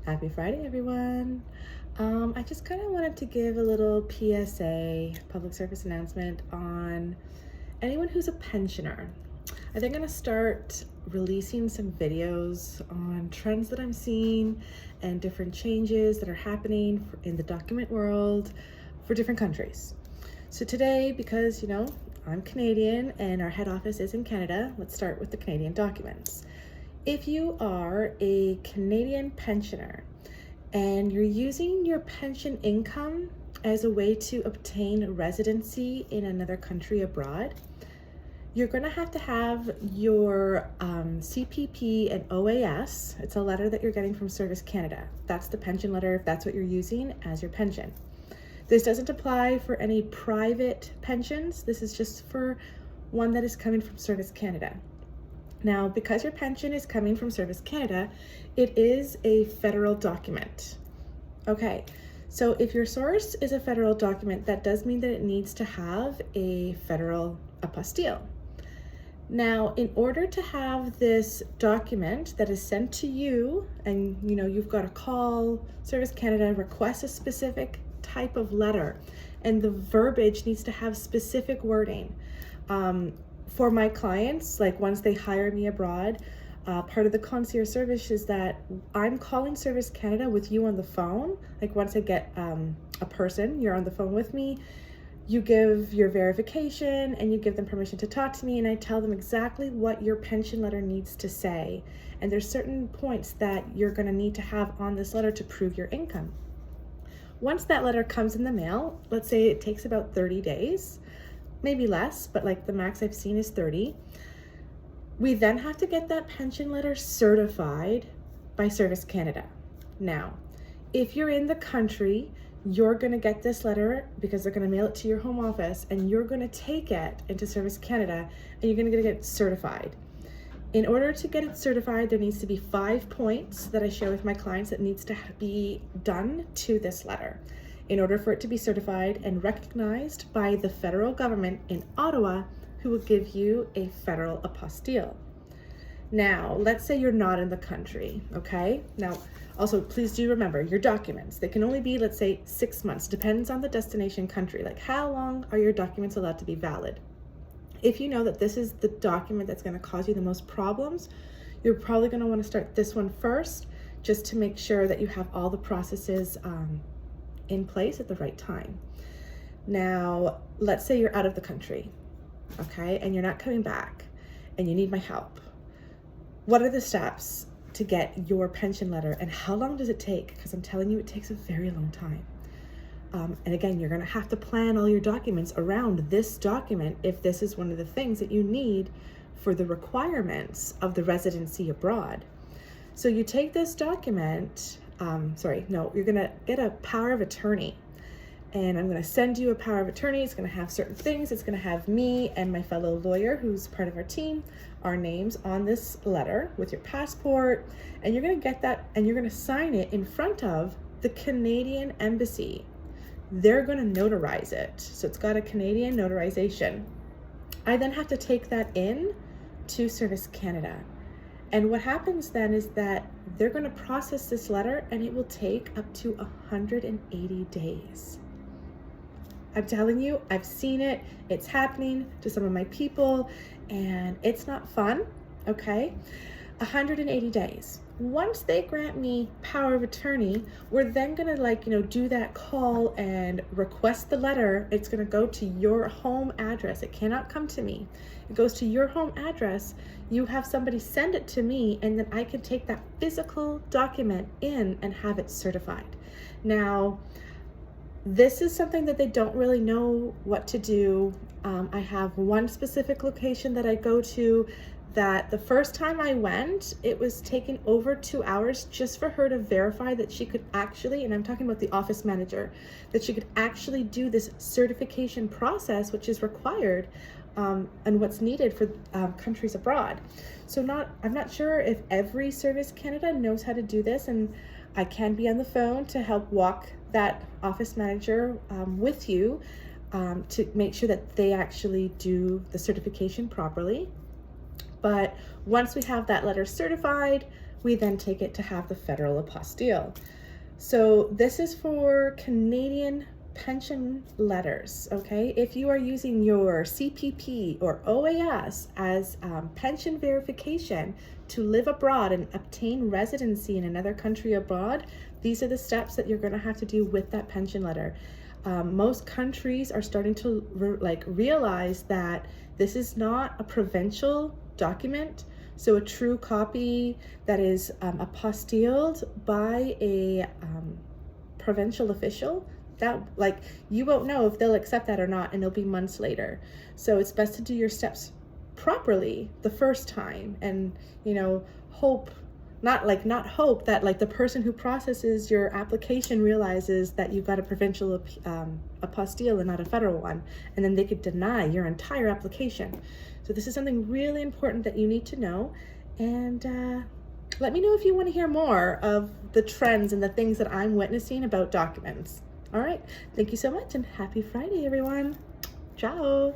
Happy Friday, everyone. I just kind of wanted to give a little PSA, public service announcement, on anyone who's a pensioner. I think I'm going to start releasing some videos on trends that I'm seeing and different changes that are happening in the document world for different countries. So today, because, I'm Canadian and our head office is in Canada, let's start with the Canadian documents. If you are a Canadian pensioner and you're using your pension income as a way to obtain residency in another country abroad, you're going to have your CPP and OAS. It's a letter that you're getting from Service Canada. That's the pension letter if that's what you're using as your pension. This doesn't apply for any private pensions. This is just for one that is coming from Service Canada. Now, because your pension is coming from Service Canada, it is a federal document. Okay, so if your source is a federal document, that does mean that it needs to have a federal apostille. Now, in order to have this document that is sent to you, and you've got to call Service Canada, request a specific type of letter, and the verbiage needs to have specific wording. For my clients, like once they hire me abroad, part of the concierge service is that I'm calling Service Canada with you on the phone. Like once I get a person, you're on the phone with me, you give your verification and you give them permission to talk to me, and I tell them exactly what your pension letter needs to say. And there's certain points that you're going to need to have on this letter to prove your income. Once that letter comes in the mail, let's say it takes about 30 days, maybe less, but like the max I've seen is 30. We then have to get that pension letter certified by Service Canada. Now, if you're in the country, you're going to get this letter because they're going to mail it to your home office, and you're going to take it into Service Canada and you're going to get it certified. In order to get it certified, there needs to be 5 points that I share with my clients that needs to be done to this letter in order for it to be certified and recognized by the federal government in Ottawa, who will give you a federal apostille. Now, let's say you're not in the country, okay? Now, also, please do remember your documents. They can only be, let's say, 6 months. Depends on the destination country. Like, how long are your documents allowed to be valid? If you know that this is the document that's going to cause you the most problems, you're probably going to want to start this one first, just to make sure that you have all the processes in place at the right time. Now, let's say you're out of the country, okay, and you're not coming back and you need my help. What are the steps to get your pension letter, and how long does it take? Because I'm telling you, it takes a very long time. And again, you're going to have to plan all your documents around this document if this is one of the things that you need for the requirements of the residency abroad. So you take this document, you're going to get a power of attorney. And I'm going to send you a power of attorney. It's going to have certain things. It's going to have me and my fellow lawyer, who's part of our team, our names on this letter with your passport. And you're going to get that and you're going to sign it in front of the Canadian Embassy. They're going to notarize it. So it's got a Canadian notarization. I then have to take that in to Service Canada. And what happens then is that they're going to process this letter, and it will take up to 180 days. I'm telling you, I've seen it. It's happening to some of my people, and it's not fun, okay? 180 days. Once they grant me power of attorney, we're then gonna do that call and request the letter. It's gonna go to your home address. It cannot come to me. It goes to your home address. You have somebody send it to me, and then I can take that physical document in and have it certified. Now, this is something that they don't really know what to do. I have one specific location that I go to that the first time I went, it was taking over 2 hours just for her to verify that she could actually, and I'm talking about the office manager, that she could actually do this certification process, which is required and what's needed for countries abroad. So I'm not sure if every Service Canada knows how to do this, and I can be on the phone to help walk that office manager with you to make sure that they actually do the certification properly. But once we have that letter certified, we then take it to have the federal apostille. So this is for Canadian pension letters, okay? If you are using your CPP or OAS as pension verification to live abroad and obtain residency in another country abroad, these are the steps that you're going to have to do with that pension letter. Most countries are starting to realize that this is not a provincial document. So a true copy that is apostilled by a provincial official, that you won't know if they'll accept that or not, and it'll be months later. So it's best to do your steps properly the first time, and hope that the person who processes your application realizes that you've got a provincial apostille and not a federal one, and then they could deny your entire application. So this is something really important that you need to know, and let me know if you want to hear more of the trends and the things that I'm witnessing about documents. All right, thank you so much, and happy Friday, everyone. Ciao.